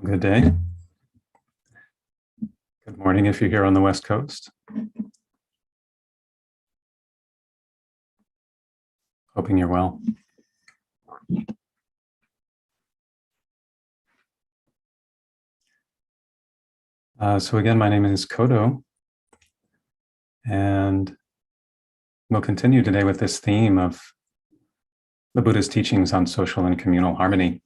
Good day. Good morning if you're here on the West Coast. Hoping you're well. So again, my name is Kodo, and we'll continue today with this theme of the Buddha's teachings on social and communal harmony.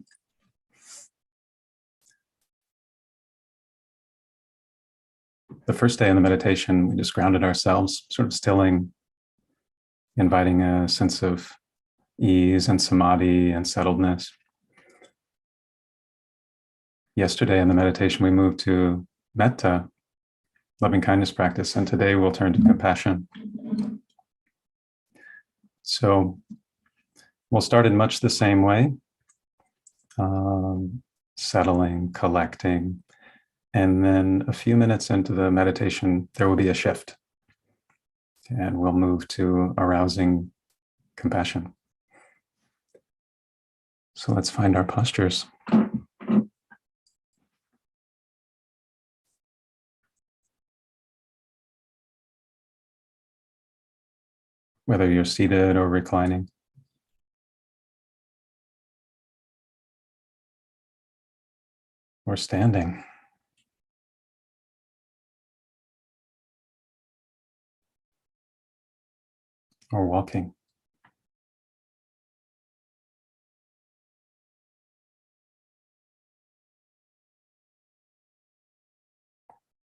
The first day in the meditation, we just grounded ourselves, sort of stilling, inviting a sense of ease and samadhi and settledness. Yesterday in the meditation, we moved to metta, loving kindness practice, and today we'll turn to compassion. So we'll start in much the same way, settling, collecting, and then a few minutes into the meditation, there will be a shift, and we'll move to arousing compassion. So let's find our postures. Whether you're seated or reclining. Or standing. Or walking.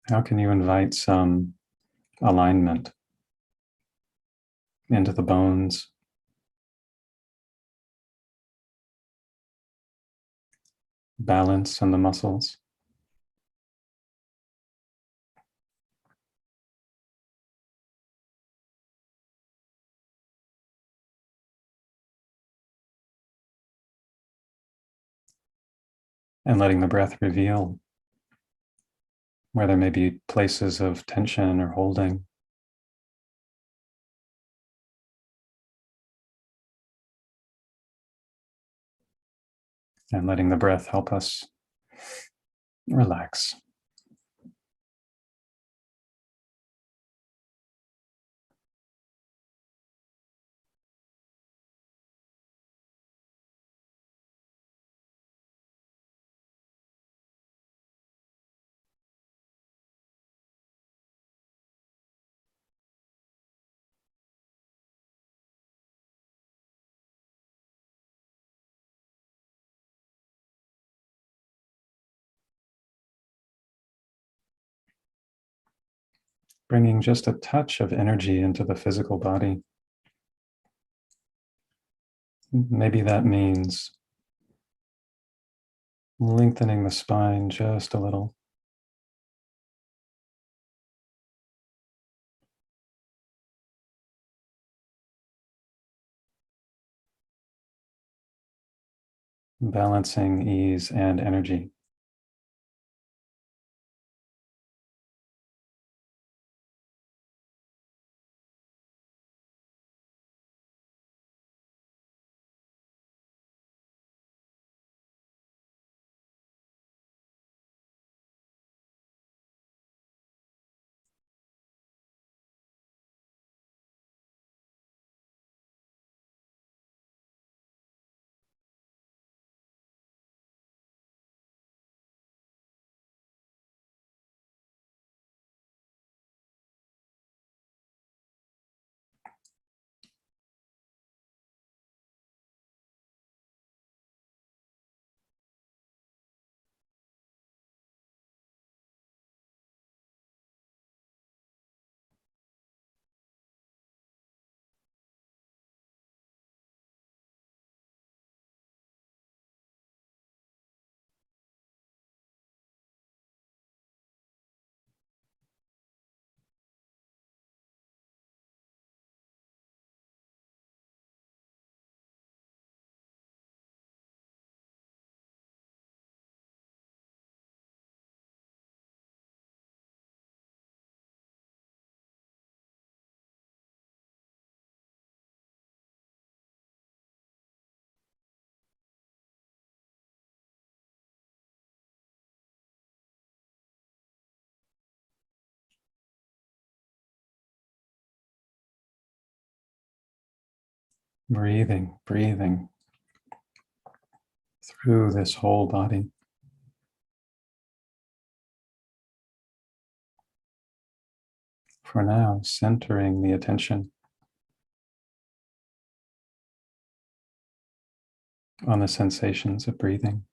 How can you invite some alignment into the bones, balance in the muscles, and letting the breath reveal where there may be places of tension or holding. And letting the breath help us relax. Bringing just a touch of energy into the physical body. Maybe that means lengthening the spine just a little. Balancing ease and energy. Breathing, breathing through this whole body. For now, centering the attention on the sensations of breathing.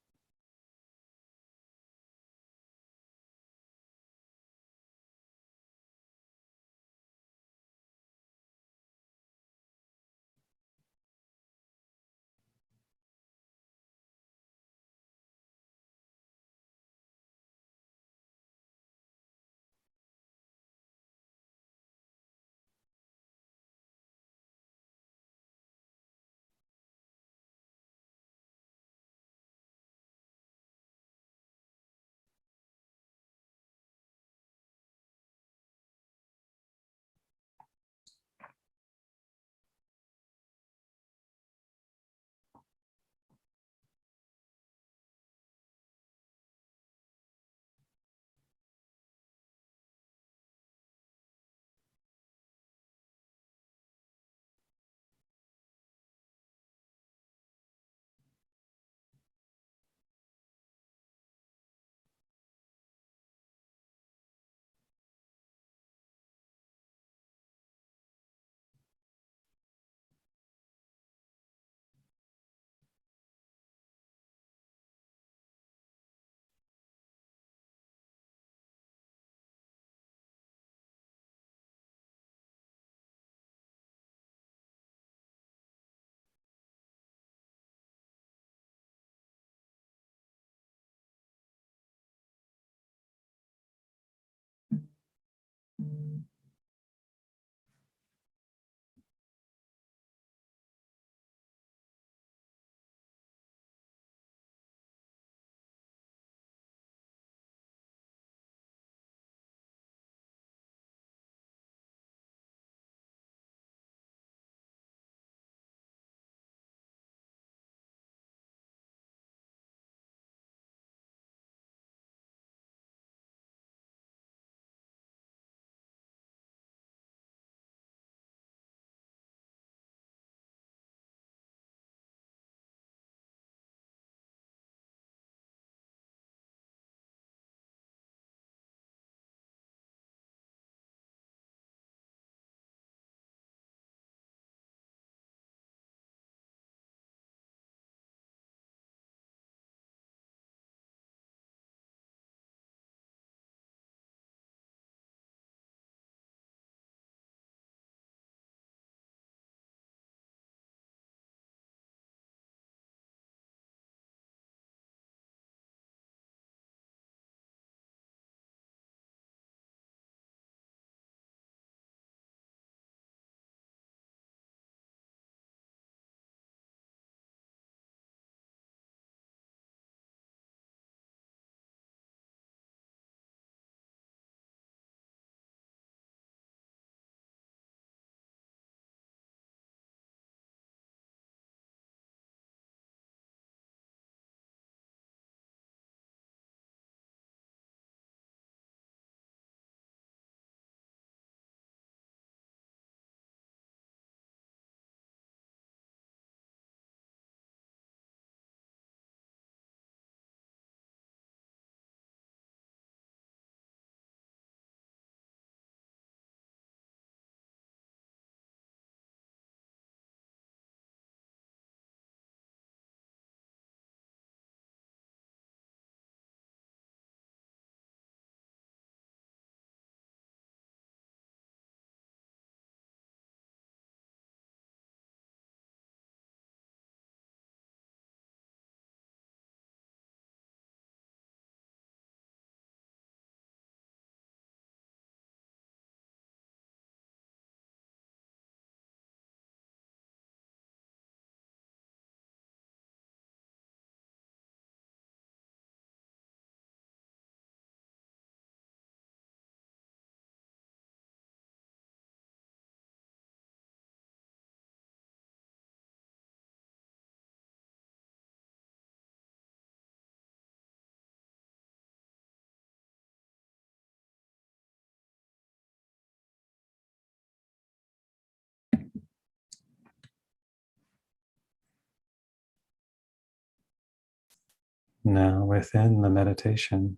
Now, within the meditation,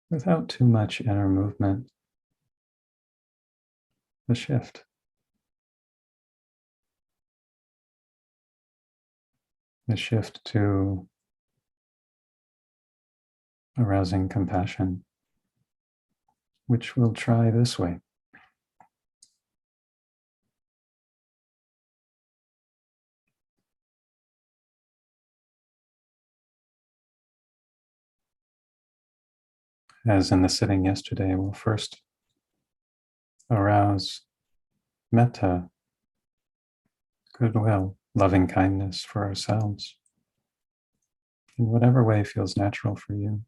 without too much inner movement, the shift. The shift to arousing compassion, which we'll try this way. As in the sitting yesterday, we'll first arouse metta, goodwill, loving kindness for ourselves, in whatever way feels natural for you.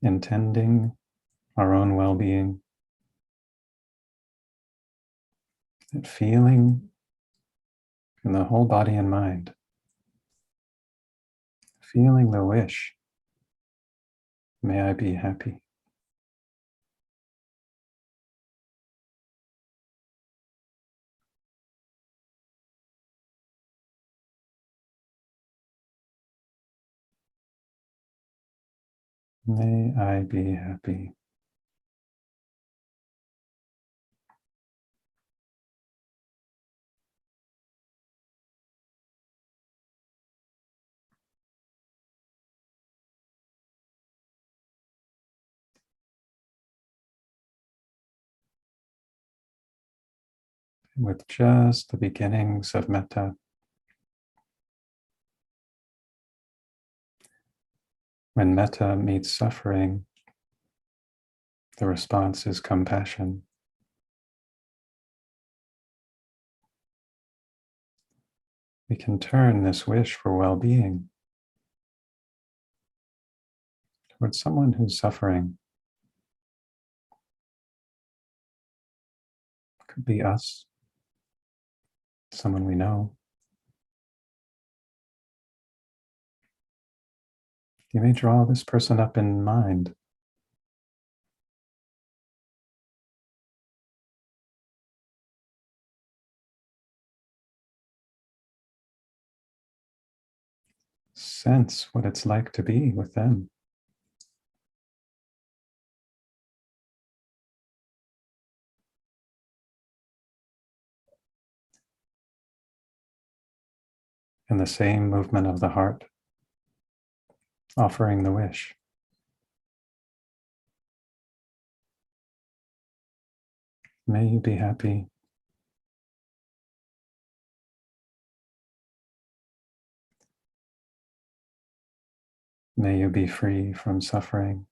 Intending our own well-being, and feeling in the whole body and mind, feeling the wish, may I be happy. May I be happy. With just the beginnings of metta, when metta meets suffering, the response is compassion. We can turn this wish for well-being towards someone who's suffering. Could be us, someone we know. You may draw this person up in mind. Sense what it's like to be with them. In the same movement of the heart, offering the wish. May you be happy. May you be free from suffering.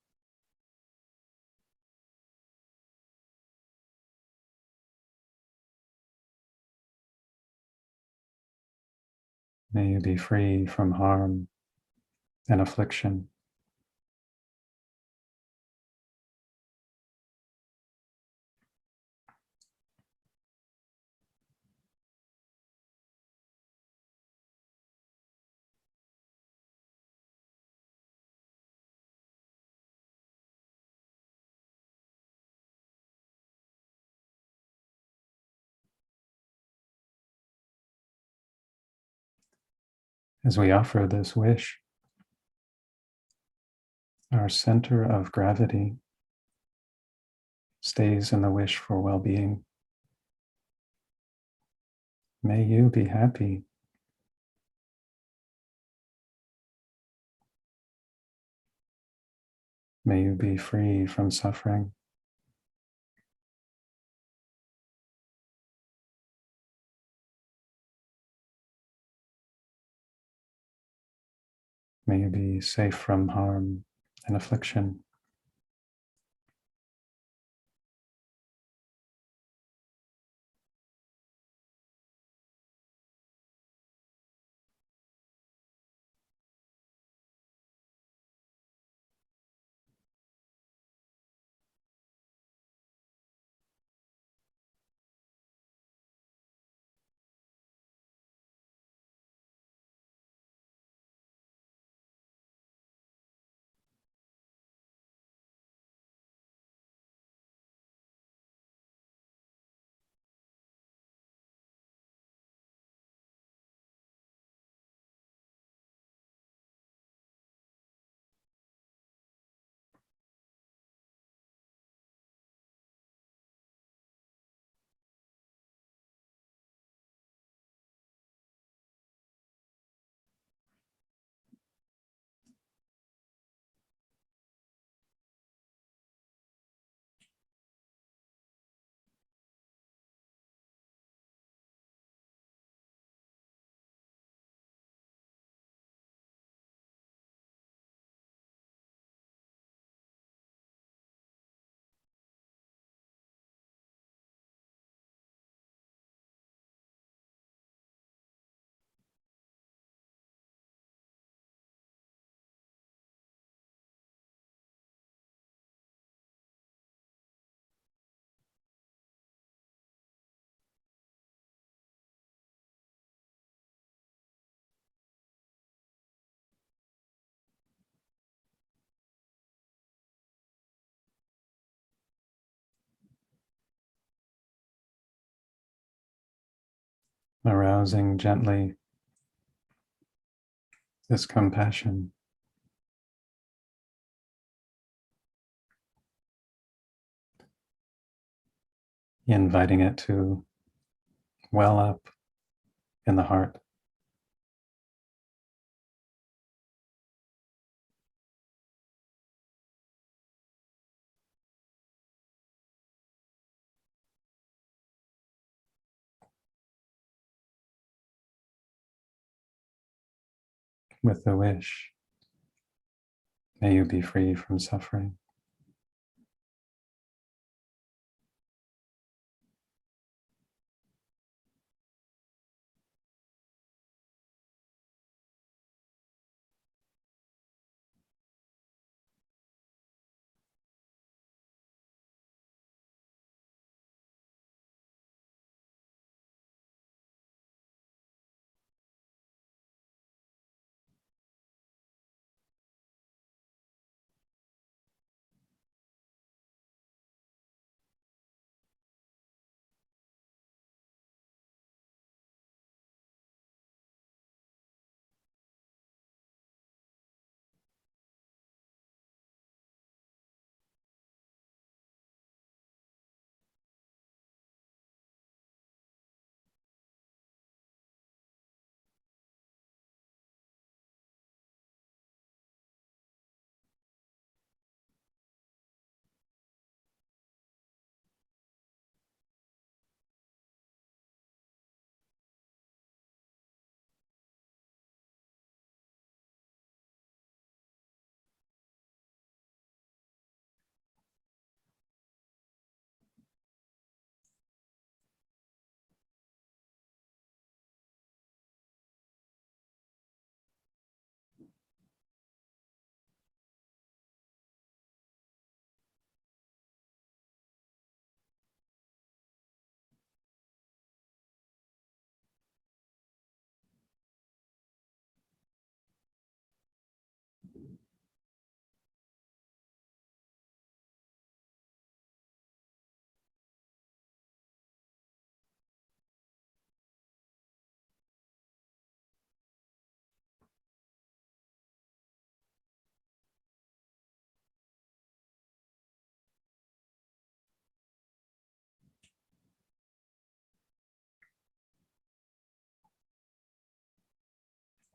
May you be free from harm and affliction. As we offer this wish, our center of gravity stays in the wish for well-being. May you be happy. May you be free from suffering. May you be safe from harm and affliction. arousing gently this compassion, inviting it to well up in the heart. With the wish, may you be free from suffering.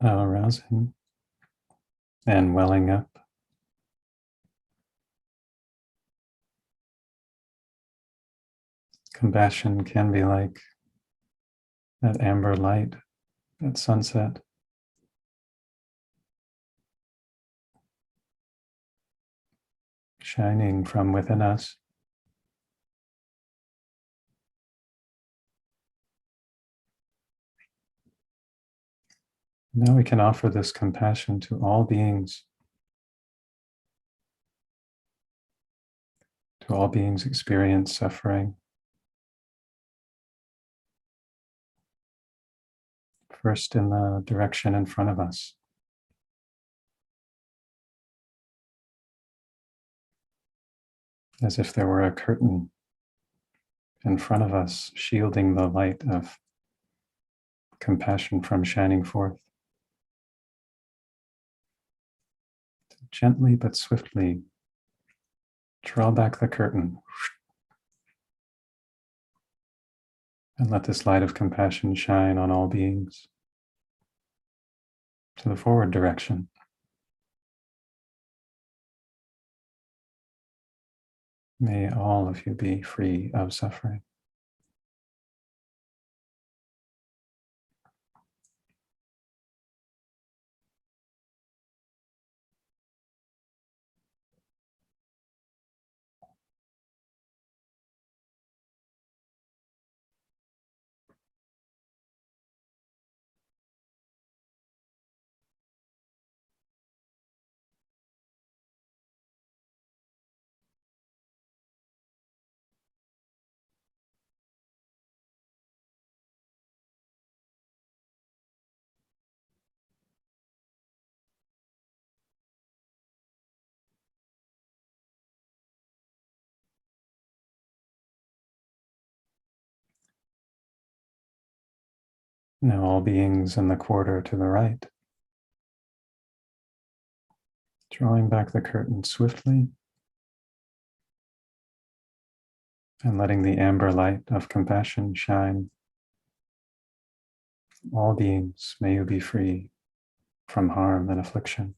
Arousing and welling up. Compassion can be like that amber light at sunset, shining from within us. Now we can offer this compassion to all beings, experience suffering. First in the direction in front of us, as if there were a curtain in front of us, shielding the light of compassion from shining forth. Gently but swiftly draw back the curtain and let this light of compassion shine on all beings to the forward direction. May all of you be free of suffering. Now all beings in the quarter to the right, drawing back the curtain swiftly and letting the amber light of compassion shine. All beings, may you be free from harm and affliction.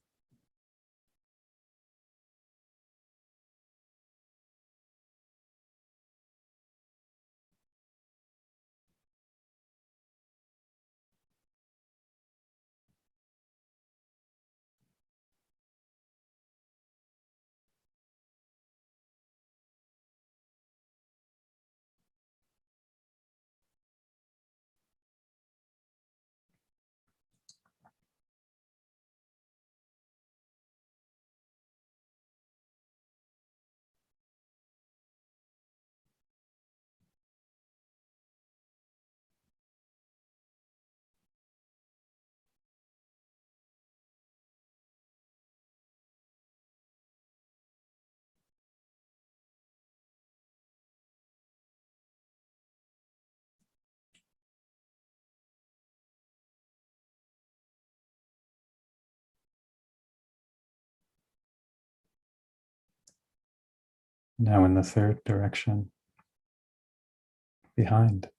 Now in the third direction, behind.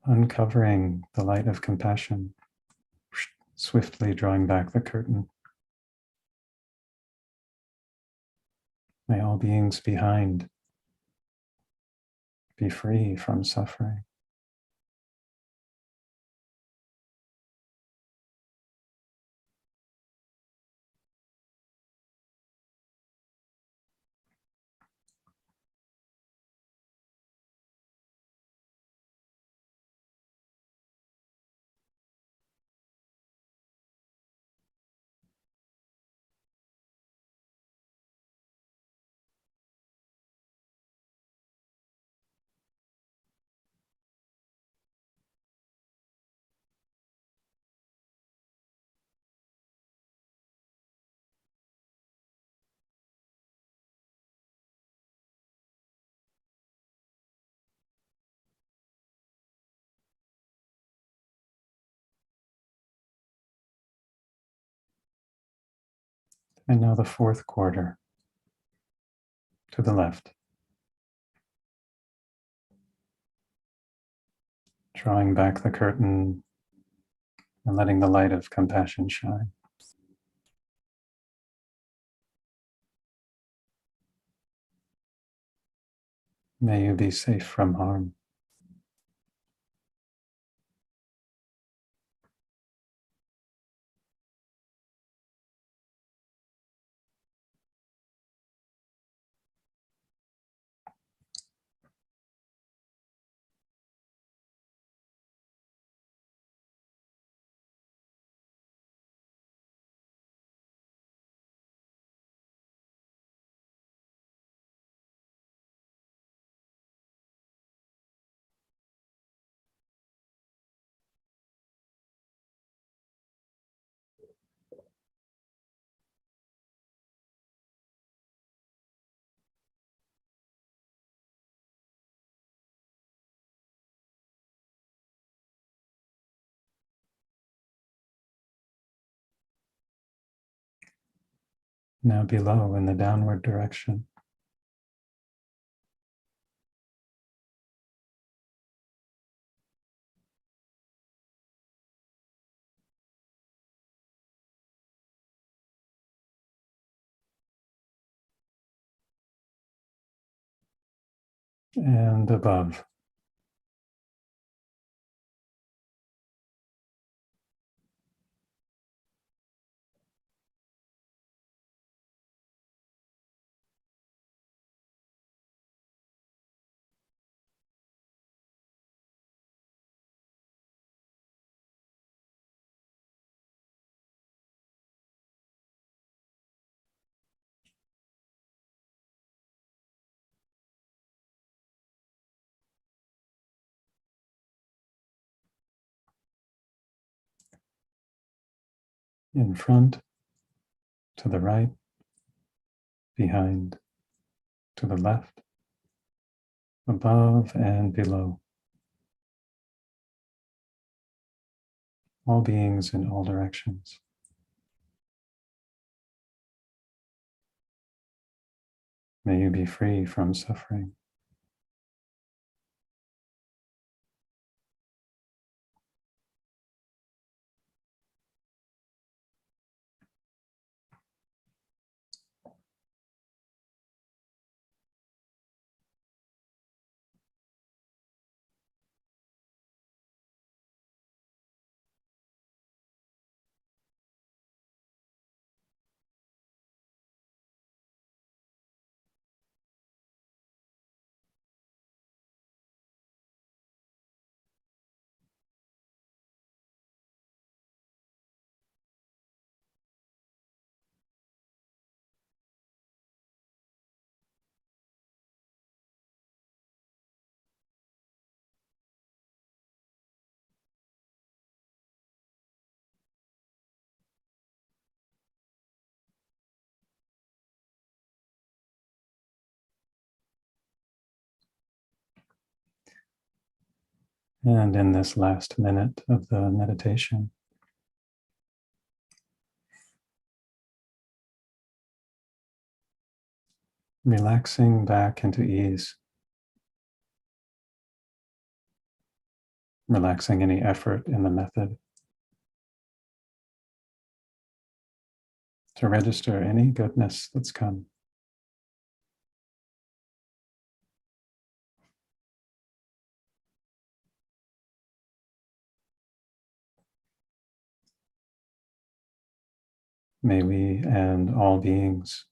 Uncovering the light of compassion, swiftly drawing back the curtain. May all beings behind be free from suffering. And now the fourth quarter to the left, drawing back the curtain and letting the light of compassion shine. May you be safe from harm. Now below in the downward direction, and above. In front, to the right, behind, to the left, above and below. All beings in all directions. May you be free from suffering. And in this last minute of the meditation, relaxing back into ease, relaxing any effort in the method, to register any goodness that's come. May we and all beings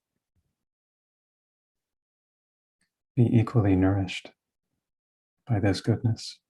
be equally nourished by this goodness.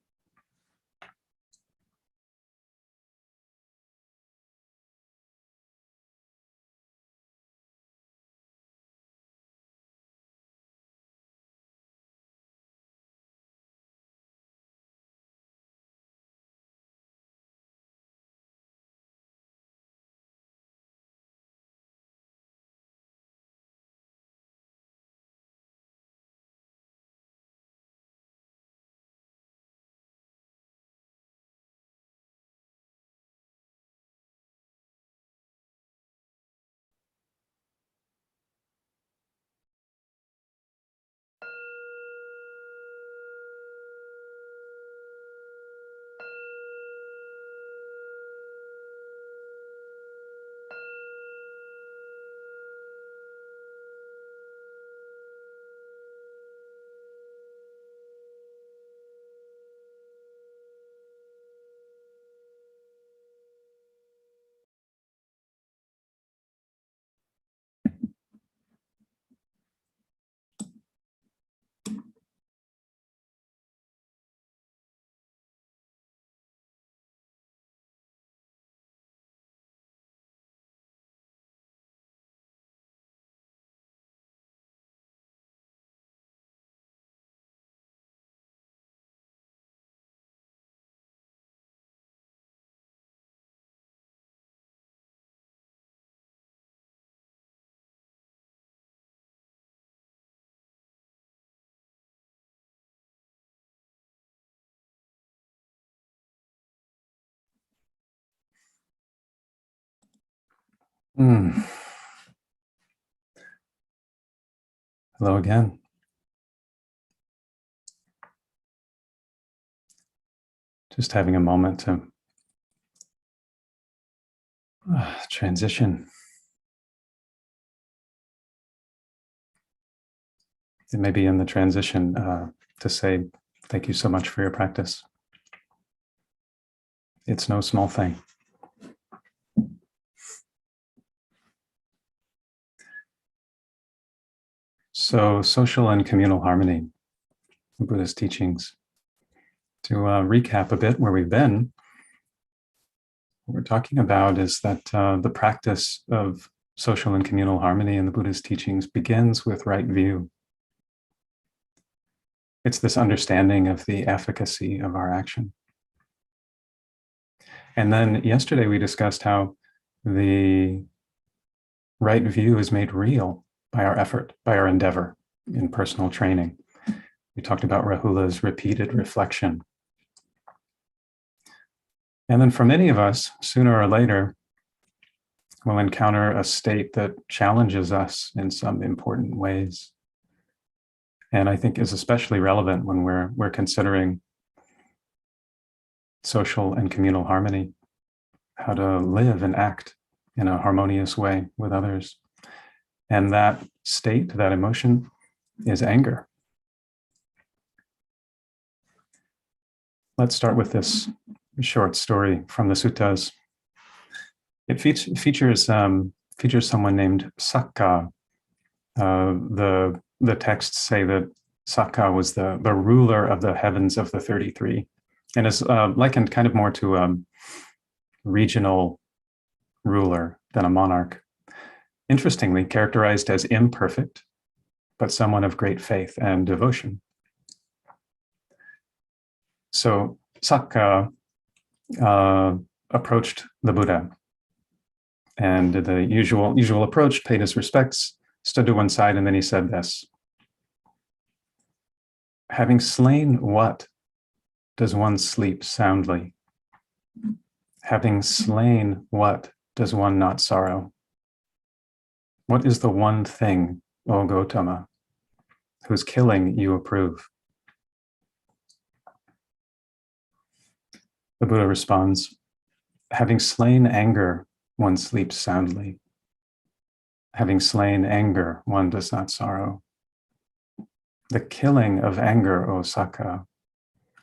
Hello again. Just having a moment to transition. It may be in the transition to say thank you so much for your practice. It's no small thing. So, social and communal harmony, the Buddhist teachings. To recap a bit where we've been, what we're talking about is that the practice of social and communal harmony in the Buddhist teachings begins with right view. It's this understanding of the efficacy of our action. And then yesterday we discussed how the right view is made real by our effort, by our endeavor in personal training. We talked about Rahula's repeated reflection. And then for many of us, sooner or later, we'll encounter a state that challenges us in some important ways. And I think is especially relevant when we're considering social and communal harmony, how to live and act in a harmonious way with others. And that state, that emotion, is anger. Let's start with this short story from the suttas. It features someone named Sakka. The texts say that Sakka was the ruler of the heavens of the 33, and is likened kind of more to a regional ruler than a monarch. Interestingly, characterized as imperfect, but someone of great faith and devotion. So Sakka approached the Buddha, and the usual approach, paid his respects, stood to one side, and then he said this: "Having slain what, does one sleep soundly? Having slain what, does one not sorrow? What is the one thing, O Gautama, whose killing you approve?" The Buddha responds, "Having slain anger, one sleeps soundly. Having slain anger, one does not sorrow. The killing of anger, O Sakka,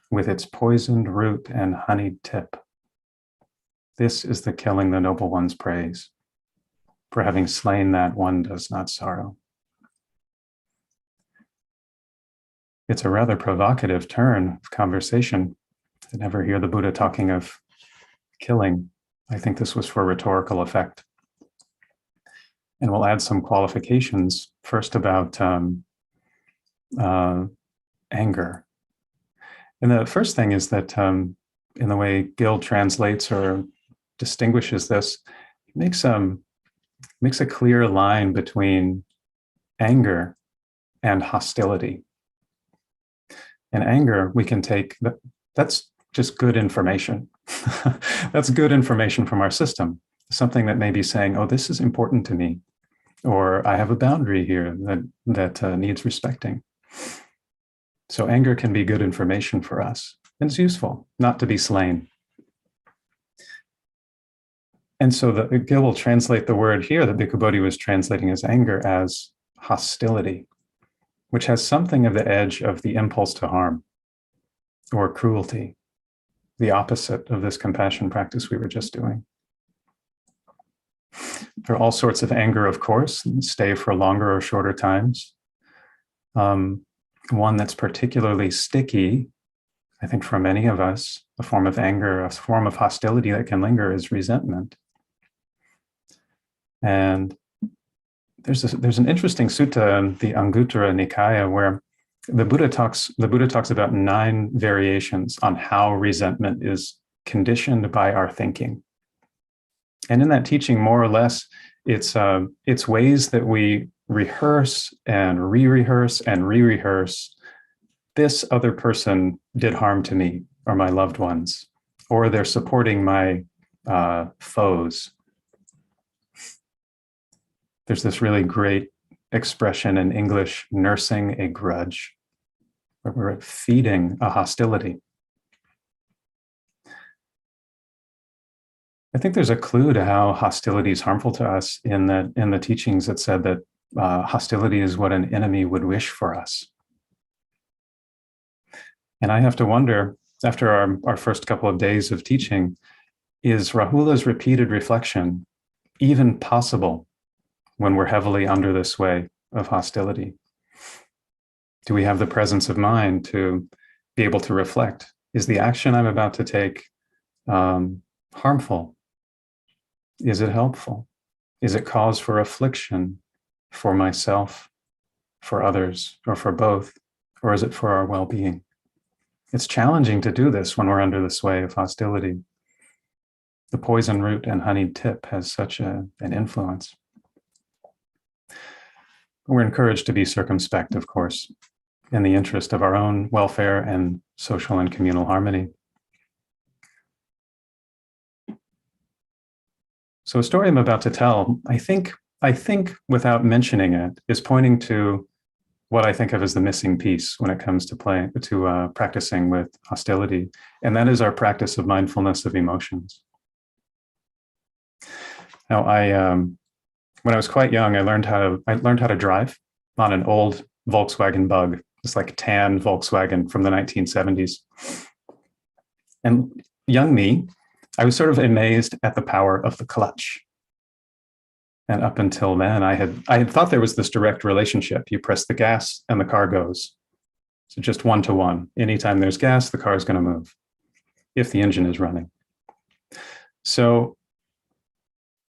with its poisoned root and honeyed tip. This is the killing the noble ones praise. For having slain that, one does not sorrow." It's a rather provocative turn of conversation. I never hear the Buddha talking of killing. I think this was for rhetorical effect. And we'll add some qualifications, first about anger. And the first thing is that in the way Gill translates or distinguishes this, it makes a clear line between anger and hostility. And anger, we can take, that's just good information. That's good information from our system. Something that may be saying, oh, this is important to me, or I have a boundary here that needs respecting. So anger can be good information for us. And it's useful not to be slain. And so Gill will translate the word here that Bhikkhu Bodhi was translating as anger as hostility, which has something of the edge of the impulse to harm or cruelty, the opposite of this compassion practice we were just doing. There are all sorts of anger, of course, stay for longer or shorter times. One that's particularly sticky, I think for many of us, a form of anger, a form of hostility that can linger is resentment. And there's an interesting sutta in the Anguttara Nikaya where the Buddha talks about 9 variations on how resentment is conditioned by our thinking. And in that teaching, more or less, it's ways that we rehearse and re-rehearse and re-rehearse. This other person did harm to me or my loved ones, or they're supporting my foes. There's this really great expression in English, nursing a grudge, where we're feeding a hostility. I think there's a clue to how hostility is harmful to us in the teachings that said that hostility is what an enemy would wish for us. And I have to wonder, after our first couple of days of teaching, is Rahula's repeated reflection even possible when we're heavily under the sway of hostility? Do we have the presence of mind to be able to reflect? Is the action I'm about to take harmful? Is it helpful? Is it cause for affliction for myself, for others, or for both? Or is it for our well-being? It's challenging to do this when we're under the sway of hostility. The poison root and honeyed tip has such an influence. We're encouraged to be circumspect, of course, in the interest of our own welfare and social and communal harmony. So a story I'm about to tell, I think without mentioning it, is pointing to what I think of as the missing piece when it comes to practicing with hostility, and that is our practice of mindfulness of emotions. Now, when I was quite young, I learned how to drive on an old Volkswagen Bug, this like tan Volkswagen from the 1970s. And young me, I was sort of amazed at the power of the clutch. And up until then, I had thought there was this direct relationship. You press the gas and the car goes. So just 1-to-1. Anytime there's gas, the car is going to move if the engine is running. So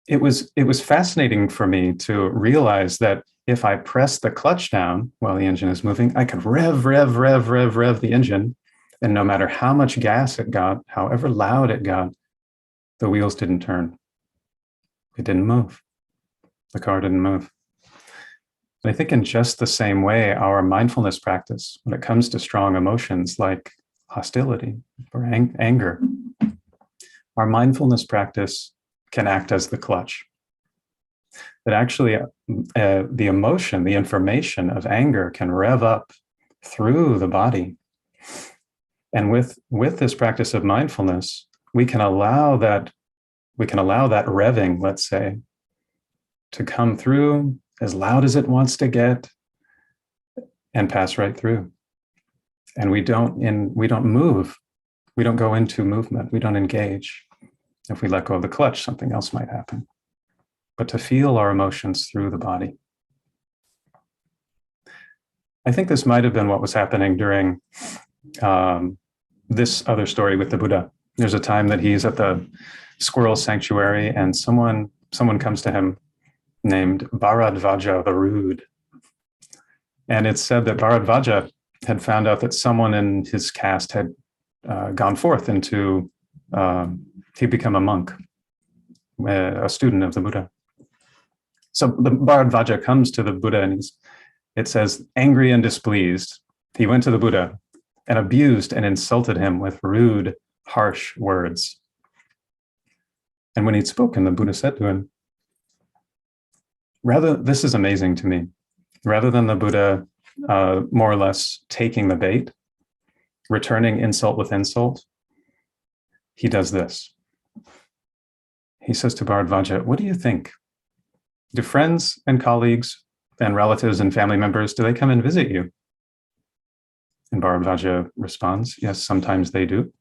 it was fascinating for me to realize that if I press the clutch down while the engine is moving, I could rev the engine. And no matter how much gas it got, however loud it got, the wheels didn't turn. It didn't move. The car didn't move. And I think in just the same way, our mindfulness practice, when it comes to strong emotions like hostility or anger, our mindfulness practice can act as the clutch. That actually the emotion, the information of anger can rev up through the body. And with this practice of mindfulness, we can allow that revving, let's say, to come through as loud as it wants to get and pass right through. And we don't move. We don't go into movement. We don't engage. If we let go of the clutch, something else might happen. But to feel our emotions through the body. I think this might have been what was happening during this other story with the Buddha. There's a time that he's at the squirrel sanctuary and someone comes to him named Bharadvaja the Rude. And it's said that Bharadvaja had found out that someone in his caste had gone forth into, he'd become a monk, a student of the Buddha. So the Bharadvaja comes to the Buddha and it says, angry and displeased, he went to the Buddha and abused and insulted him with rude, harsh words. And when he'd spoken, the Buddha said to him, this is amazing to me, rather than the Buddha more or less taking the bait, returning insult with insult, he does this. He says to Bharadvaja, what do you think? Do friends and colleagues and relatives and family members, do they come and visit you? And Bharadvaja responds, yes, sometimes they do.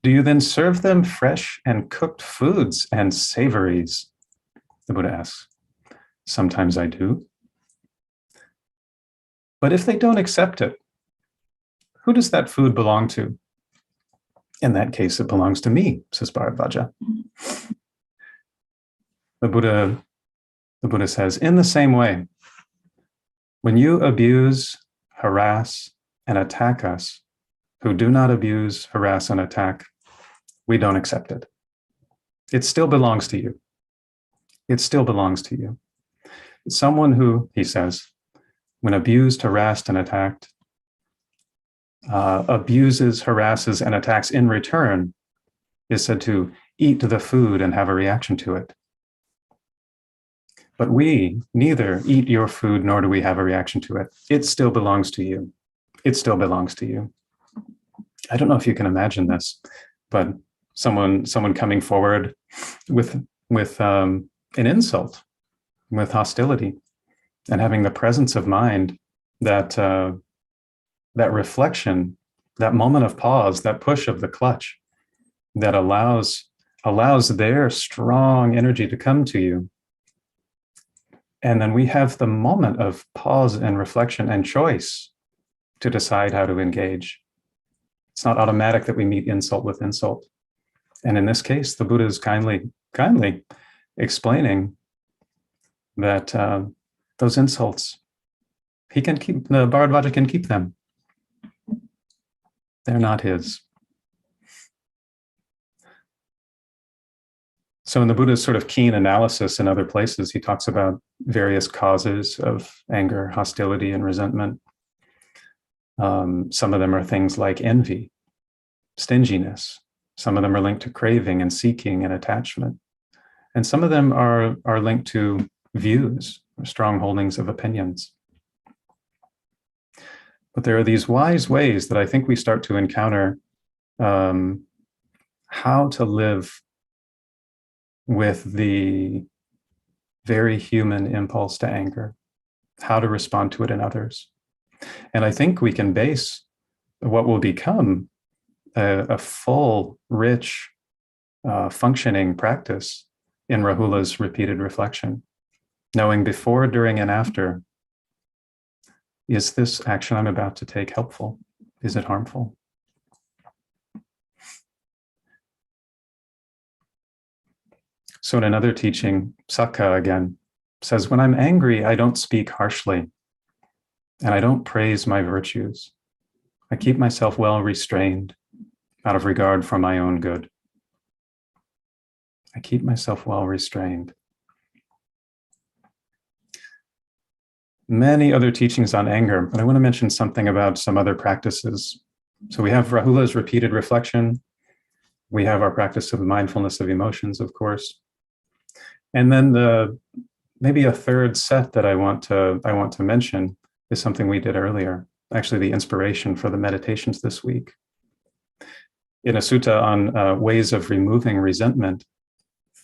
Do you then serve them fresh and cooked foods and savories? The Buddha asks. Sometimes I do. But if they don't accept it, who does that food belong to? In that case, it belongs to me, says Bharadvaja. The Buddha says, in the same way, when you abuse, harass, and attack us, who do not abuse, harass, and attack, we don't accept it. It still belongs to you. It still belongs to you. Someone who, he says, when abused, harassed, and attacked, abuses, harasses, and attacks in return, is said to eat the food and have a reaction to it. But we neither eat your food nor do we have a reaction to it. It still belongs to you. It still belongs to you. I don't know if you can imagine this, but someone coming forward with an insult, with hostility, and having the presence of mind that reflection, that moment of pause, that push of the clutch, that allows their strong energy to come to you. And then we have the moment of pause and reflection and choice to decide how to engage. It's not automatic that we meet insult with insult. And in this case, the Buddha is kindly explaining that those insults, the Bharadvaja can keep them. They're not his. So in the Buddha's sort of keen analysis in other places, he talks about various causes of anger, hostility, and resentment. Some of them are things like envy, stinginess. Some of them are linked to craving and seeking and attachment. And some of them are linked to views, or strong holdings of opinions. But there are these wise ways that I think we start to encounter how to live with the very human impulse to anger, how to respond to it in others. And I think we can base what will become a full, rich, functioning practice in Rahula's repeated reflection, knowing before, during, and after, is this action I'm about to take helpful? Is it harmful? So in another teaching, Sakka again says, when I'm angry, I don't speak harshly, and I don't praise my virtues. I keep myself well restrained out of regard for my own good. I keep myself well restrained. Many other teachings on anger, but I want to mention something about some other practices. So we have Rahula's repeated reflection. We have our practice of mindfulness of emotions, of course. And then maybe a third set that I want to mention is something we did earlier, actually the inspiration for the meditations this week. In a sutta on ways of removing resentment,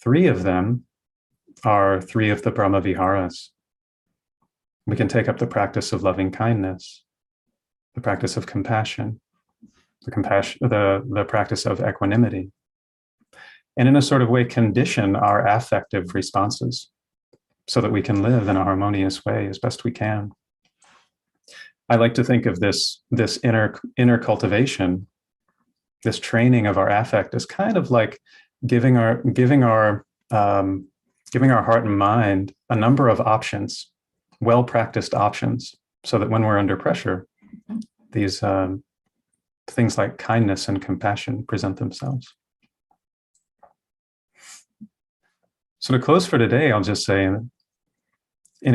3 of them are 3 of the Brahma Viharas. We can take up the practice of loving kindness, the practice of compassion, the practice of equanimity, and in a sort of way condition our affective responses so that we can live in a harmonious way as best we can. I like to think of this inner cultivation, this training of our affect, as kind of like giving our heart and mind a number of options, well-practiced options, so that when we're under pressure, these things like kindness and compassion present themselves. So to close for today, I'll just say, in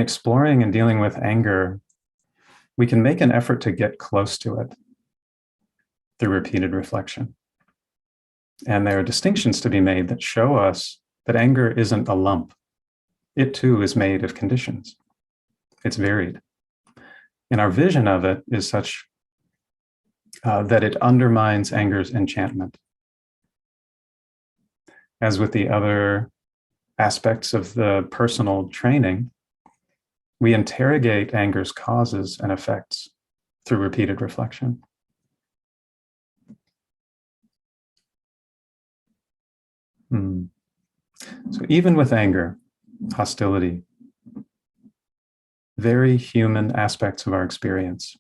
exploring and dealing with anger, we can make an effort to get close to it through repeated reflection. And there are distinctions to be made that show us that anger isn't a lump. It too is made of conditions. It's varied. And our vision of it is such that it undermines anger's enchantment. As with the other aspects of the personal training, we interrogate anger's causes and effects through repeated reflection. So even with anger, hostility, very human aspects of our experience,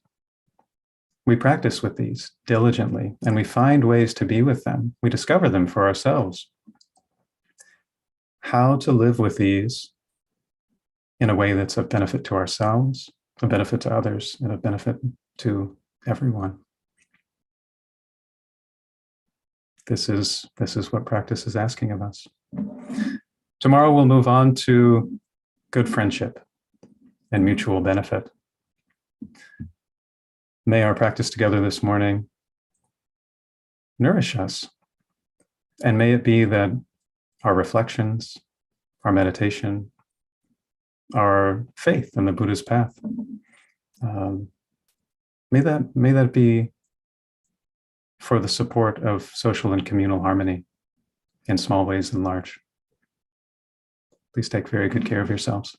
we practice with these diligently, and we find ways to be with them. We discover them for ourselves. How to live with these in a way that's of benefit to ourselves, a benefit to others, and a benefit to everyone. This is what practice is asking of us. Tomorrow we'll move on to good friendship and mutual benefit. May our practice together this morning nourish us, and may it be that our reflections, our meditation, our faith in the Buddha's path, may that be for the support of social and communal harmony in small ways and large. Please take very good care of yourselves.